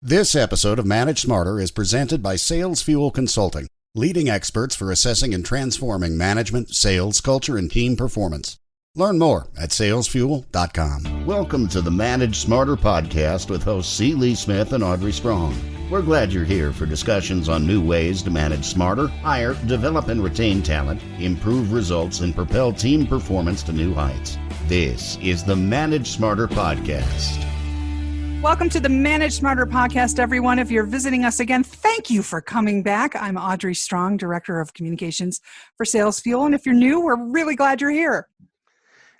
This episode of Manage Smarter is presented by Sales Fuel Consulting, leading experts for assessing and transforming management, sales, culture, and team performance. Learn more at salesfuel.com. Welcome to the Manage Smarter podcast with hosts C. Lee Smith and Audrey Strong. We're glad you're here for discussions on new ways to manage smarter, hire, develop and retain talent, improve results, and propel team performance to new heights. This is the Manage Smarter podcast. Welcome to the Manage Smarter podcast, everyone. If you're visiting us again, thank you for coming back. I'm Audrey Strong, Director of Communications for Sales Fuel. And if you're new, we're really glad you're here.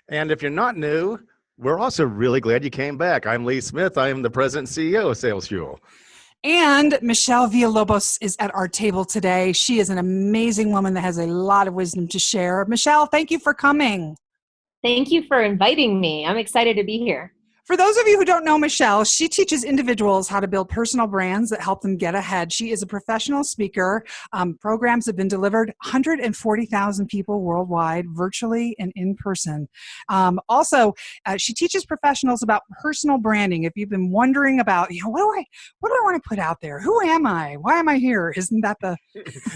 And if you're not new, we're also really glad you came back. I'm Lee Smith. I am the President and CEO of Sales Fuel. And Michelle Villalobos is at our table today. She is an amazing woman that has a lot of wisdom to share. Michelle, thank you for coming. Thank you for inviting me. I'm excited to be here. For those of you who don't know Michelle, she teaches individuals how to build personal brands that help them get ahead. She is a professional speaker. Programs have been delivered 140,000 people worldwide, virtually and in person. Also, she teaches professionals about personal branding. If you've been wondering about, what do I want to put out there? Who am I? Why am I here? Isn't that the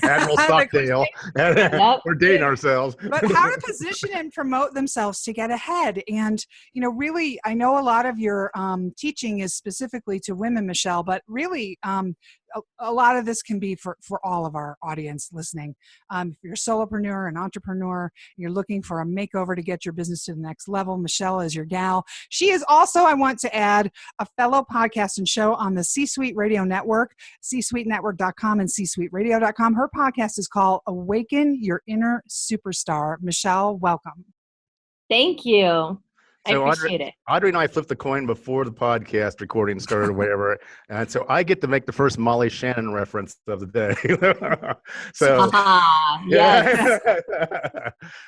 Admiral Stockdale? We're dating ourselves. But how to position and promote themselves to get ahead. And, really, I know a lot of your teaching is specifically to women, Michelle, but really a lot of this can be for all of our audience listening. If you're a solopreneur, an entrepreneur, you're looking for a makeover to get your business to the next level, Michelle is your gal. She is also, I want to add, a fellow podcast and show on the C-Suite Radio Network, csuitenetwork.com and csuiteradio.com. Her podcast is called Awaken Your Inner Superstar. Michelle, welcome. Thank you. I appreciate it. Audrey and I flipped the coin before the podcast recording started or whatever. And so I get to make the first Molly Shannon reference of the day. Yes.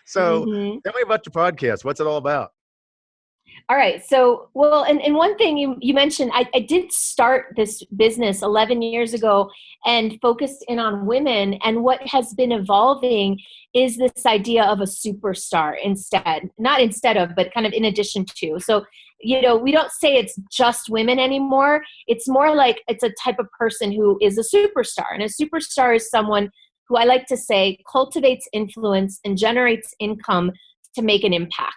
So tell me about your podcast. What's it all about? All right. So, and one thing you mentioned, I did start this business 11 years ago and focused in on women. And what has been evolving is this idea of a superstar not instead of, but kind of in addition to. So, we don't say it's just women anymore. It's more like it's a type of person who is a superstar. And a superstar is someone who, I like to say, cultivates influence and generates income to make an impact.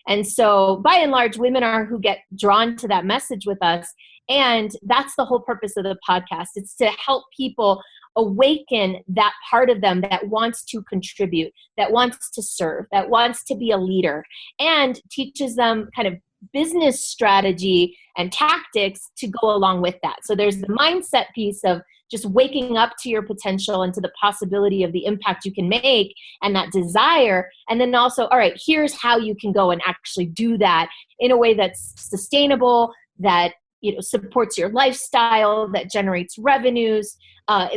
And so by and large, women are who get drawn to that message with us. And that's the whole purpose of the podcast. It's to help people awaken that part of them that wants to contribute, that wants to serve, that wants to be a leader, and teaches them kind of business strategy and tactics to go along with that. So there's the mindset piece of just waking up to your potential and to the possibility of the impact you can make and that desire. And then also, all right, here's how you can go and actually do that in a way that's sustainable, that supports your lifestyle, that generates revenues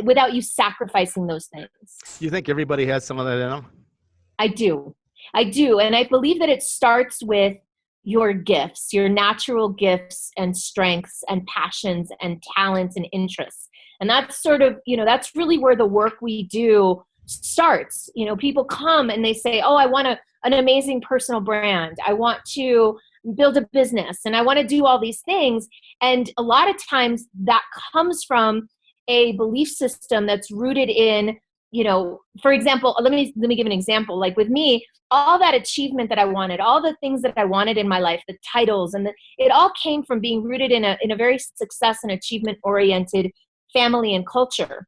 without you sacrificing those things. You think everybody has some of that in them? I do. And I believe that it starts with your gifts, your natural gifts and strengths and passions and talents and interests. And that's sort of, that's really where the work we do starts. People come and they say, oh, I want an amazing personal brand. I want to build a business and I want to do all these things. And a lot of times that comes from a belief system that's rooted in, for example, let me give an example. Like with me, all that achievement that I wanted, all the things that I wanted in my life, the titles, and it all came from being rooted in a very success and achievement oriented family and culture.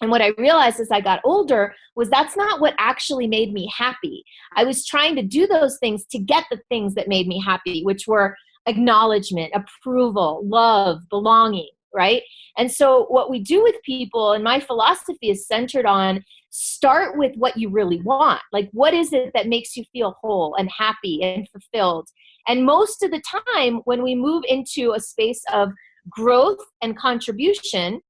And what I realized as I got older was that's not what actually made me happy. I was trying to do those things to get the things that made me happy, which were acknowledgement, approval, love, belonging, right? And so what we do with people, and my philosophy is centered on start with what you really want. Like, what is it that makes you feel whole and happy and fulfilled? And most of the time, when we move into a space of growth and contribution,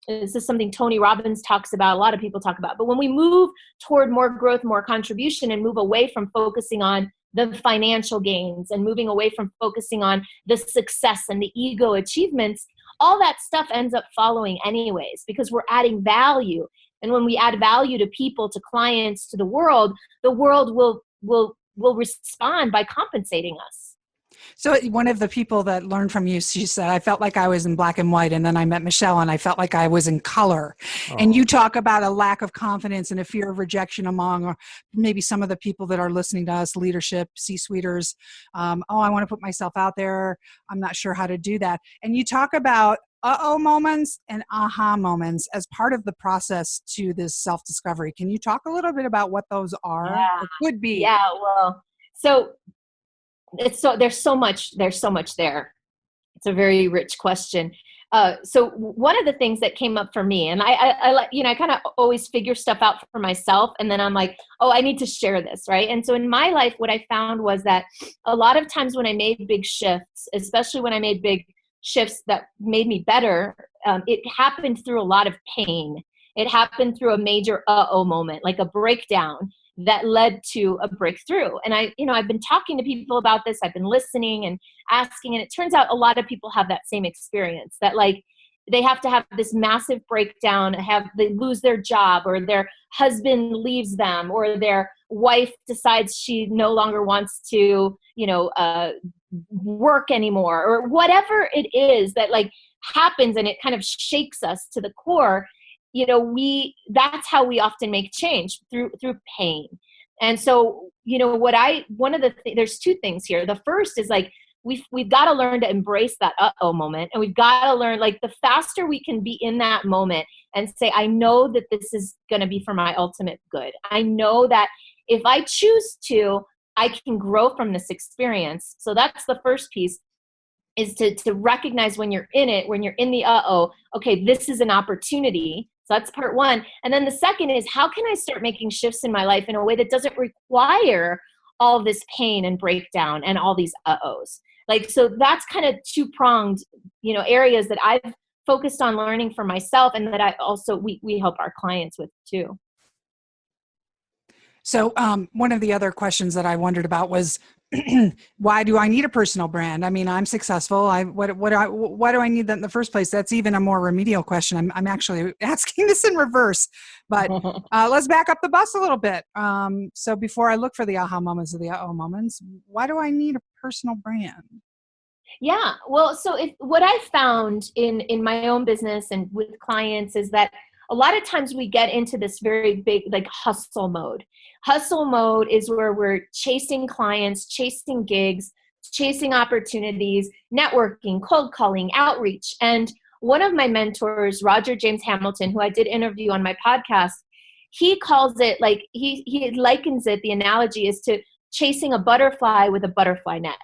this is something Tony Robbins talks about, a lot of people talk about, but when we move toward more growth, more contribution, and move away from focusing on the financial gains and moving away from focusing on the success and the ego achievements, all that stuff ends up following anyways, because we're adding value. And when we add value to people, to clients, to the world will respond by compensating us. So one of the people that learned from you, she said, I felt like I was in black and white, and then I met Michelle and I felt like I was in color. And you talk about a lack of confidence and a fear of rejection among maybe some of the people that are listening to us, leadership, C-suiters. I want to put myself out there. I'm not sure how to do that. And you talk about uh-oh moments and aha moments as part of the process to this self-discovery. Can you talk a little bit about what those are or could be? Yeah, well, so there's so much there. It's a very rich question. So one of the things that came up for me, and I kind of always figure stuff out for myself, and then I'm like, oh, I need to share this, right? And so in my life, what I found was that a lot of times when I made big shifts, especially when I made big shifts that made me better, it happened through a lot of pain. It happened through a major uh-oh moment, like a breakdown that led to a breakthrough. And I've been talking to people about this. I've been listening and asking, and it turns out a lot of people have that same experience, that like they have to have this massive breakdown, they lose their job, or their husband leaves them, or their wife decides she no longer wants to, work anymore, or whatever it is that like happens, and it kind of shakes us to the core. That's how we often make change, through pain. And so, there's two things here. The first is like, we've got to learn to embrace that uh-oh moment. And we've got to learn, like, the faster we can be in that moment and say, I know that this is going to be for my ultimate good. I know that if I choose to, I can grow from this experience. So that's the first piece, is to recognize when you're in it, when you're in the uh-oh, okay, this is an opportunity. So that's part one. And then the second is, how can I start making shifts in my life in a way that doesn't require all this pain and breakdown and all these uh-ohs? Like, so that's kind of two-pronged, areas that I've focused on learning for myself, and that I also, we help our clients with too. So one of the other questions that I wondered about was, why do I need a personal brand? I mean, I'm successful. Why do I need that in the first place? That's even a more remedial question. I'm actually asking this in reverse, but let's back up the bus a little bit. So before I look for the aha moments or the uh-oh moments, why do I need a personal brand? Yeah, well, so what I found in my own business and with clients is that a lot of times we get into this very big, like, hustle mode. Hustle mode is where we're chasing clients, chasing gigs, chasing opportunities, networking, cold calling, outreach. And one of my mentors, Roger James Hamilton, who I did interview on my podcast, he calls it, like, he likens it, the analogy is to chasing a butterfly with a butterfly net.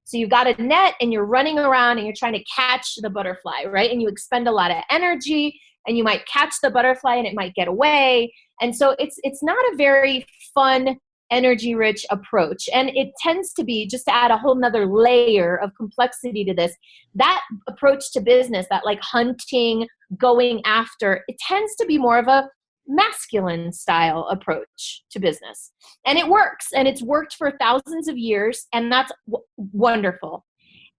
So you've got a net and you're running around and you're trying to catch the butterfly, right? And you expend a lot of energy, and you might catch the butterfly and it might get away. And so it's not a very fun, energy-rich approach. And it tends to be, just to add a whole nother layer of complexity to this, that approach to business, that like hunting, going after, it tends to be more of a masculine style approach to business. And it works, and it's worked for thousands of years, and that's wonderful.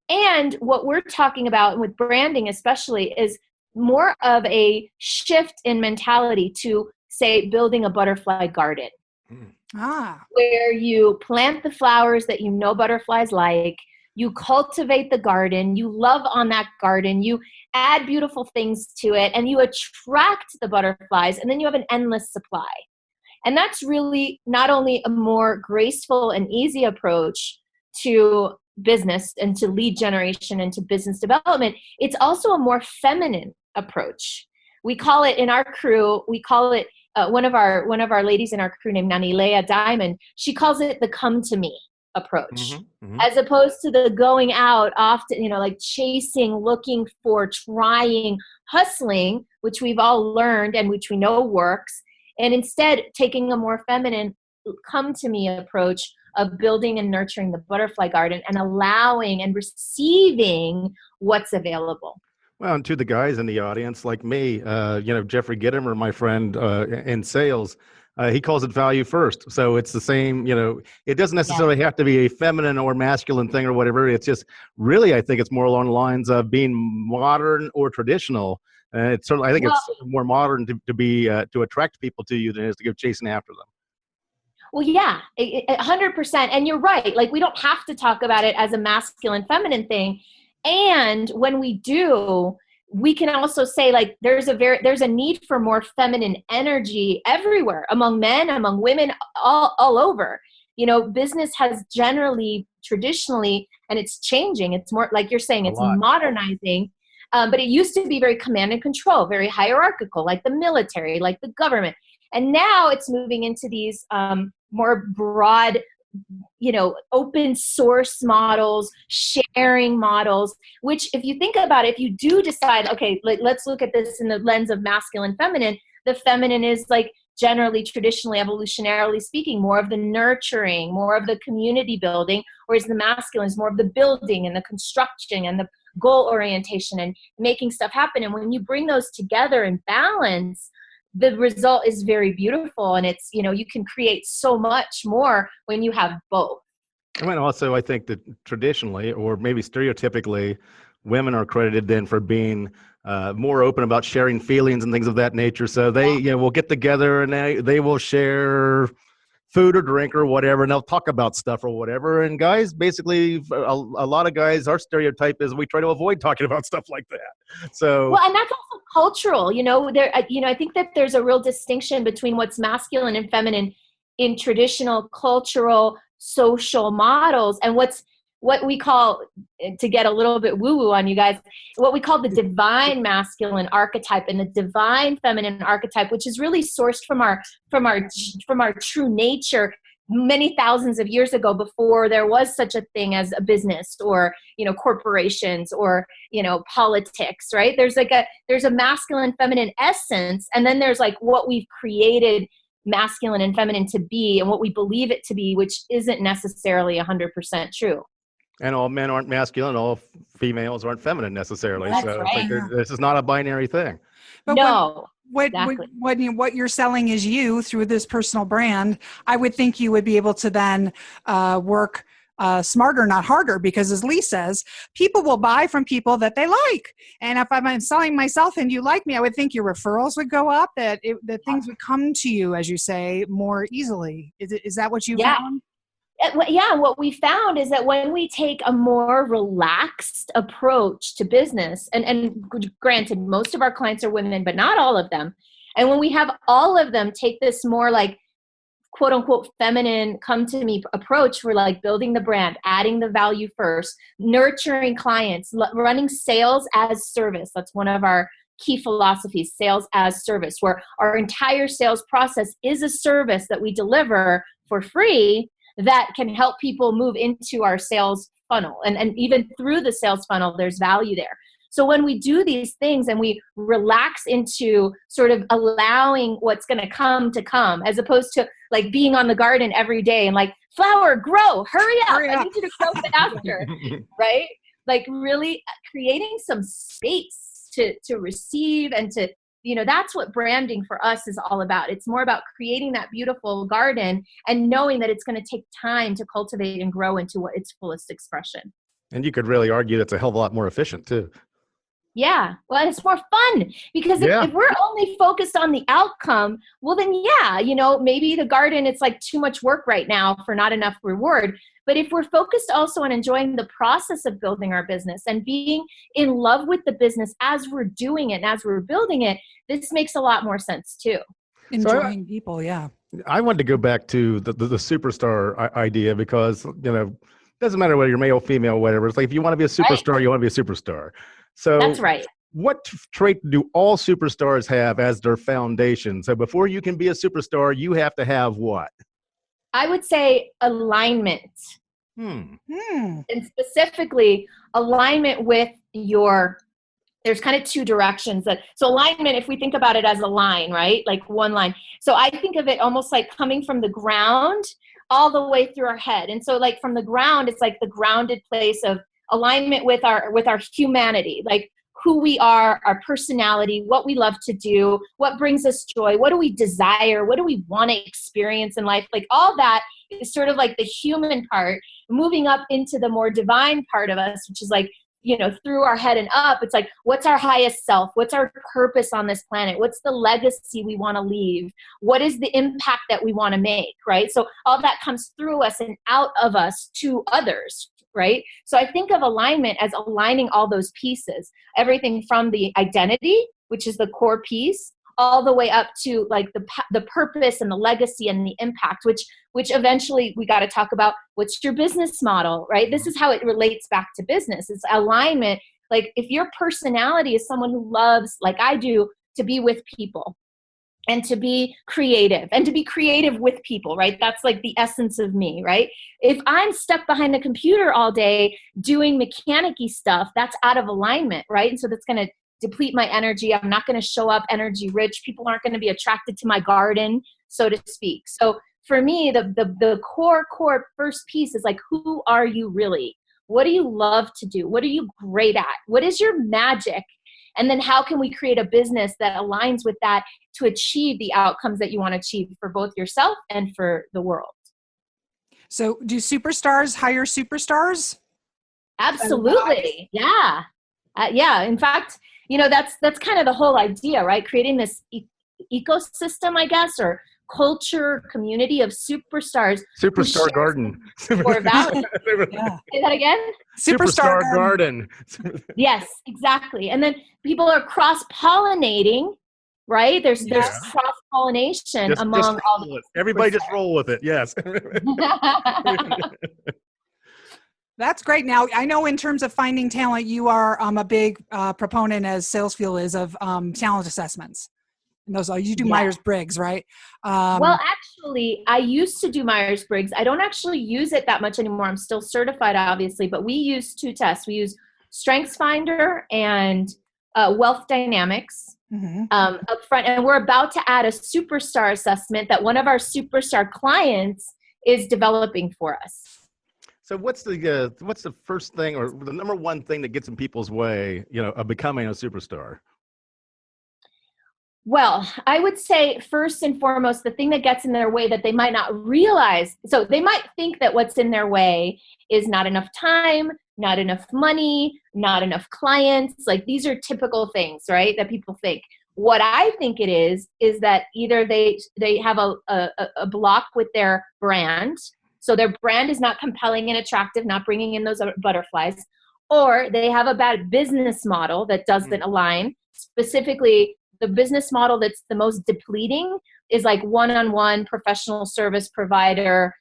And what we're talking about with branding especially is more of a shift in mentality to, say, building a butterfly garden. Where you plant the flowers that butterflies like, you cultivate the garden, you love on that garden, you add beautiful things to it, and you attract the butterflies, and then you have an endless supply. And that's really not only a more graceful and easy approach to business and to lead generation and to business development, it's also a more feminine approach. We call it in our crew, one of our ladies in our crew named Nanilea Diamond, she calls it the come to me approach, as opposed to the going out often, like chasing, looking for, trying, hustling, which we've all learned and which we know works, and instead taking a more feminine come to me approach of building and nurturing the butterfly garden and allowing and receiving what's available. Well, and to the guys in the audience, like me, Jeffrey Gittimer, my friend in sales, he calls it value first. So it's the same, it doesn't necessarily have to be a feminine or masculine thing or whatever. It's just really, I think it's more along the lines of being modern or traditional. It's certainly, I think it's more modern to be to attract people to you than it is to go chasing after them. Well, yeah, 100%. And you're right. Like, we don't have to talk about it as a masculine, feminine thing. And when we do, we can also say, like, there's a need for more feminine energy everywhere, among men, among women, all over. You know, business has generally, traditionally, and it's changing. It's more, like you're saying, it's modernizing. But it used to be very command and control, very hierarchical, like the military, like the government. And now it's moving into these more broad, you know, open source models, sharing models, which, if you think about it, if you do decide, okay, let's look at this in the lens of masculine, feminine, the feminine is, like, generally, traditionally, evolutionarily speaking, more of the nurturing, more of the community building, whereas the masculine is more of the building and the construction and the goal orientation and making stuff happen. And when you bring those together in balance, the result is very beautiful. And it's, you know, you can create so much more when you have both. I mean, also, I think that traditionally, or maybe stereotypically, women are credited then for being more open about sharing feelings and things of that nature. So they, you know, will get together and they will share food or drink or whatever, and they'll talk about stuff or whatever. And guys, basically, a lot of guys, our stereotype is we try to avoid talking about stuff like that. So, well, and that's also cultural. You know, I think that there's a real distinction between what's masculine and feminine in traditional cultural social models and what we call, to get a little bit woo-woo on you guys, what we call the divine masculine archetype and the divine feminine archetype, which is really sourced from our true nature many thousands of years ago, before there was such a thing as a business or, you know, corporations or, you know, politics, right? There's a masculine, feminine essence, and then there's, like, what we've created masculine and feminine to be and what we believe it to be, which isn't necessarily 100% true. and all men aren't masculine, all females aren't feminine necessarily. That's so right. this is not a binary thing. But No. when Exactly. what you're selling is you through this personal brand, I would think you would be able to then work smarter, not harder, because, as Lee says, people will buy from people that they like. And if I'm selling myself and you like me, I would think your referrals would go up, that things would come to you, as you say, more easily. Is that what you found? Yeah, what we found is that when we take a more relaxed approach to business, and granted, most of our clients are women, but not all of them. And when we have all of them take this more, like, quote unquote feminine come to me approach, we're, like, building the brand, adding the value first, nurturing clients, running sales as service. That's one of our key philosophies, sales as service, where our entire sales process is a service that we deliver for free that can help people move into our sales funnel. And even through the sales funnel, there's value there. So when we do these things and we relax into sort of allowing what's going to come, as opposed to, like, being on the garden every day and, like, flower, grow, hurry up. I need you to grow faster, right? Like, really creating some space to receive and to, you know, that's what branding for us is all about. It's more about creating that beautiful garden and knowing that it's going to take time to cultivate and grow into what its fullest expression. And you could really argue that's a hell of a lot more efficient too. Yeah. Well, it's more fun because if we're only focused on the outcome, well, then, yeah, you know, maybe the garden, it's like too much work right now for not enough reward. But if we're focused also on enjoying the process of building our business and being in love with the business as we're doing it and as we're building it, this makes a lot more sense too. Enjoying people, yeah. I wanted to go back to the superstar idea because, you know, doesn't matter whether you're male, female, whatever. It's like, if you want to be a superstar, you want to be a superstar. So that's right. What trait do all superstars have as their foundation? So before you can be a superstar, you have to have what? I would say alignment. And specifically alignment with there's kind of two directions. So alignment, if we think about it as a line, right? Like one line. So I think of it almost like coming from the ground all the way through our head. And so, like, from the ground, it's like the grounded place of alignment with our humanity, like who we are, our personality, what we love to do, what brings us joy, what do we desire, what do we want to experience in life. Like, all that is sort of like the human part, moving up into the more divine part of us, which is like through our head and up, it's like, what's our highest self? What's our purpose on this planet? What's the legacy we want to leave? What is the impact that we want to make, right? So all that comes through us and out of us to others, right? So I think of alignment as aligning all those pieces, everything from the identity, which is the core piece, all the way up to like the purpose and the legacy and the impact, which eventually we got to talk about what's your business model, right? This is how it relates back to business. It's alignment. Like if your personality is someone who loves, like I do, to be with people and to be creative with people, right? That's like the essence of me, right? If I'm stuck behind the computer all day doing mechanic-y stuff, that's out of alignment, right? And so that's going to deplete my energy. I'm not going to show up energy rich. People aren't going to be attracted to my garden, so to speak. So for me, the core first piece is like, who are you really? What do you love to do? What are you great at? What is your magic? And then how can we create a business that aligns with that to achieve the outcomes that you want to achieve for both yourself and for the world? So do superstars hire superstars? Absolutely. Yeah. Yeah. In fact, that's kind of the whole idea, right? Creating this ecosystem, I guess, or culture, community of superstars. Superstar garden. Yeah. Say that again? Superstar garden. Yes, exactly. And then people are cross-pollinating, right? There's cross-pollination among all the everybody just roll with it. Yes. That's great. Now, I know in terms of finding talent, you are a big proponent, as SalesFuel is, of talent assessments. And those you do Myers-Briggs, right? Well, actually, I used to do Myers-Briggs. I don't actually use it that much anymore. I'm still certified, obviously, but we use 2 tests. We use StrengthsFinder and Wealth Dynamics up front. And we're about to add a superstar assessment that one of our superstar clients is developing for us. So what's the first thing or the number one thing that gets in people's way, of becoming a superstar? Well, I would say first and foremost, the thing that gets in their way that they might not realize. So they might think that what's in their way is not enough time, not enough money, not enough clients. Like these are typical things, right? That people think. What I think it is that either they have a block with their brand. So their brand is not compelling and attractive, not bringing in those butterflies, or they have a bad business model that doesn't align. Specifically, the business model that's the most depleting is like one-on-one professional service provider,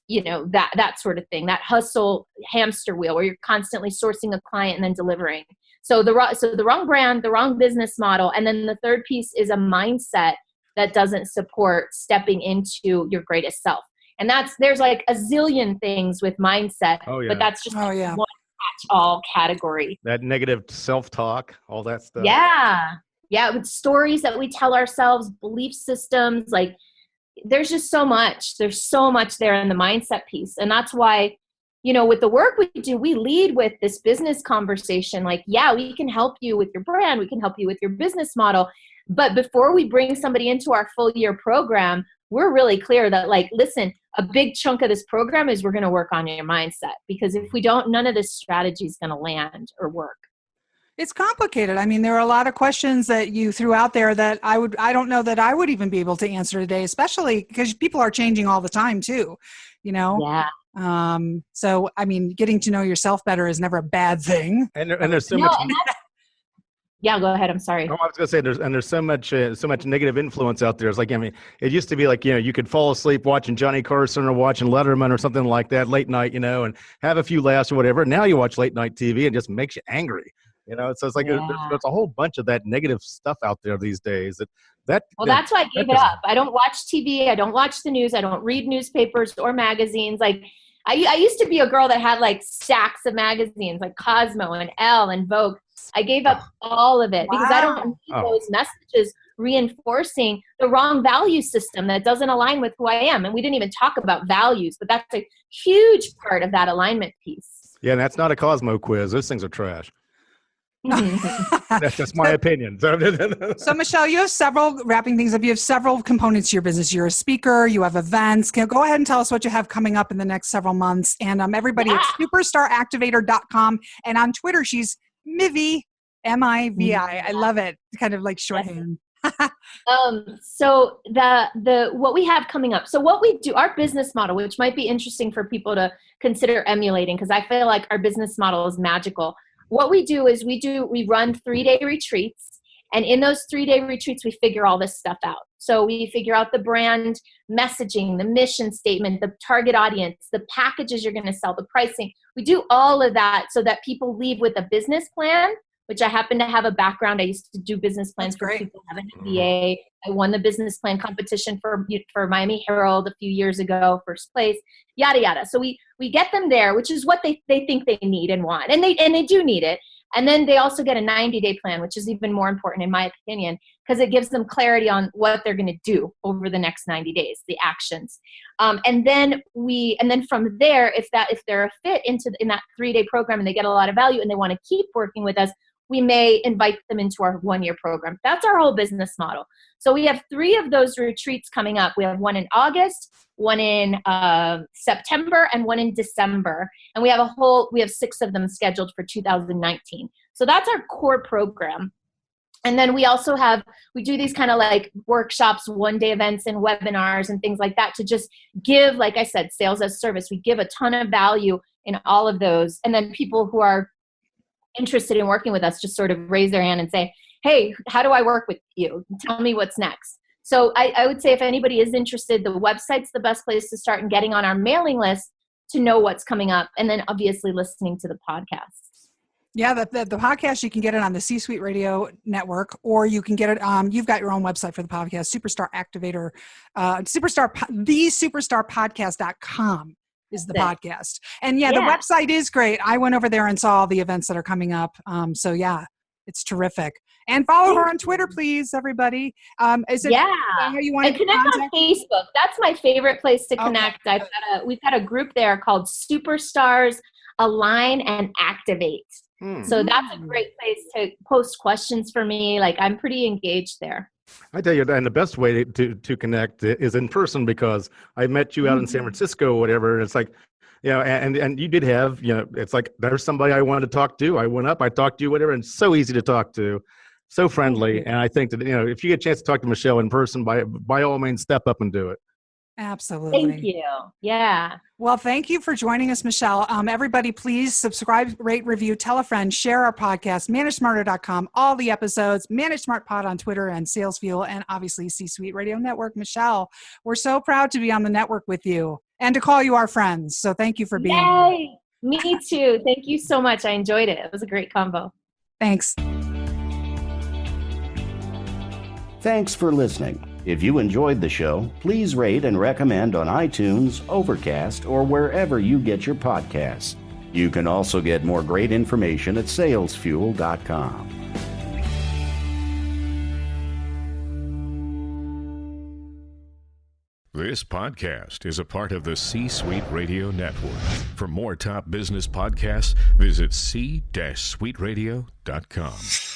that sort of thing, that hustle hamster wheel where you're constantly sourcing a client and then delivering. So the wrong brand, the wrong business model. And then the third piece is a mindset that doesn't support stepping into your greatest self. And there's like a zillion things with mindset, but that's just one catch-all category. That negative self-talk, all that stuff. Yeah, with stories that we tell ourselves, belief systems, like there's just so much. There's so much there in the mindset piece. And that's why, with the work we do, we lead with this business conversation. Like, we can help you with your brand. We can help you with your business model. But before we bring somebody into our full year program, we're really clear that, like, listen, a big chunk of this program is we're going to work on your mindset, because if we don't, none of this strategy is going to land or work. It's complicated. I mean, there are a lot of questions that you threw out there that I don't know that I would even be able to answer today, especially because people are changing all the time too, Yeah. So, I mean, getting to know yourself better is never a bad thing. And there's so much. Yeah, go ahead. I'm sorry. Oh, I was going to say there's so much negative influence out there. It's like, it used to be like, you could fall asleep watching Johnny Carson or watching Letterman or something like that late night, and have a few laughs or whatever. Now you watch late night TV and it just makes you angry. So it's like there's a whole bunch of that negative stuff out there these days. That's why I gave it up. I don't watch TV. I don't watch the news. I don't read newspapers or magazines. Like I used to be a girl that had like stacks of magazines like Cosmo and Elle and Vogue. I gave up all of it because I don't need those messages reinforcing the wrong value system that doesn't align with who I am. And we didn't even talk about values, but that's a huge part of that alignment piece. Yeah, and that's not a Cosmo quiz. Those things are trash. That's just my opinion. So Michelle, you have several, wrapping things up, you have several components to your business. You're a speaker, you have events. Can you go ahead and tell us what you have coming up in the next several months? And everybody at superstaractivator.com, and on Twitter, she's Mivi, M-I-V-I. I love it. Kind of like shorthand. So the what we have coming up. So what we do, our business model, which might be interesting for people to consider emulating, because I feel like our business model is magical. What we do is we run 3-day retreats, and in those 3-day retreats, we figure all this stuff out. So we figure out the brand messaging, the mission statement, the target audience, the packages you're going to sell, the pricing. We do all of that so that people leave with a business plan, which I happen to have a background. I used to do business plans for people who have an MBA. I won the business plan competition for Miami Herald a few years ago, first place, yada, yada. So we get them there, which is what they think they need and want. And they do need it. And then they also get a 90-day plan, which is even more important in my opinion, because it gives them clarity on what they're going to do over the next 90 days, the actions. And then from there, if they're a fit in that 3-day program and they get a lot of value and they want to keep working with us, we may invite them into our 1-year program. That's our whole business model. So we have 3 of those retreats coming up. We have one in August, one in September, and one in December. And we have 6 of them scheduled for 2019. So that's our core program. And then we also we do these kind of like workshops, 1-day events and webinars and things like that to just give, like I said, sales as service. We give a ton of value in all of those. And then people who are interested in working with us just sort of raise their hand and say, hey, how do I work with you? Tell me what's next. So I would say if anybody is interested, the website's the best place to start and getting on our mailing list to know what's coming up. And then obviously listening to the podcasts. Yeah, the podcast, you can get it on the C-Suite Radio Network, or you can get it, you've got your own website for the podcast, Superstar Activator, thesuperstarpodcast.com is the podcast. And the website is great. I went over there and saw all the events that are coming up. So yeah, it's terrific. And follow her on Twitter, please, everybody. Is it how you want to connect on Facebook? That's my favorite place to connect. We've got a group there called Superstars Align and Activate. So that's a great place to post questions for me. Like, I'm pretty engaged there. I tell you, and the best way to connect is in person, because I met you out in San Francisco or whatever. And it's like, and you did have, it's like, there's somebody I wanted to talk to. I went up, I talked to you, whatever, and so easy to talk to, so friendly. And I think that, if you get a chance to talk to Michelle in person, by all means, step up and do it. Absolutely. Thank you. Yeah. Well, thank you for joining us, Michelle. Everybody, please subscribe, rate, review, tell a friend, share our podcast, ManageSmarter.com, all the episodes, ManageSmartPod on Twitter, and Sales Fuel, and obviously C-Suite Radio Network. Michelle, we're so proud to be on the network with you and to call you our friends. So thank you for being here. Me too. Thank you so much. I enjoyed it. It was a great combo. Thanks. Thanks for listening. If you enjoyed the show, please rate and recommend on iTunes, Overcast, or wherever you get your podcasts. You can also get more great information at salesfuel.com. This podcast is a part of the C-Suite Radio Network. For more top business podcasts, visit c-suiteradio.com.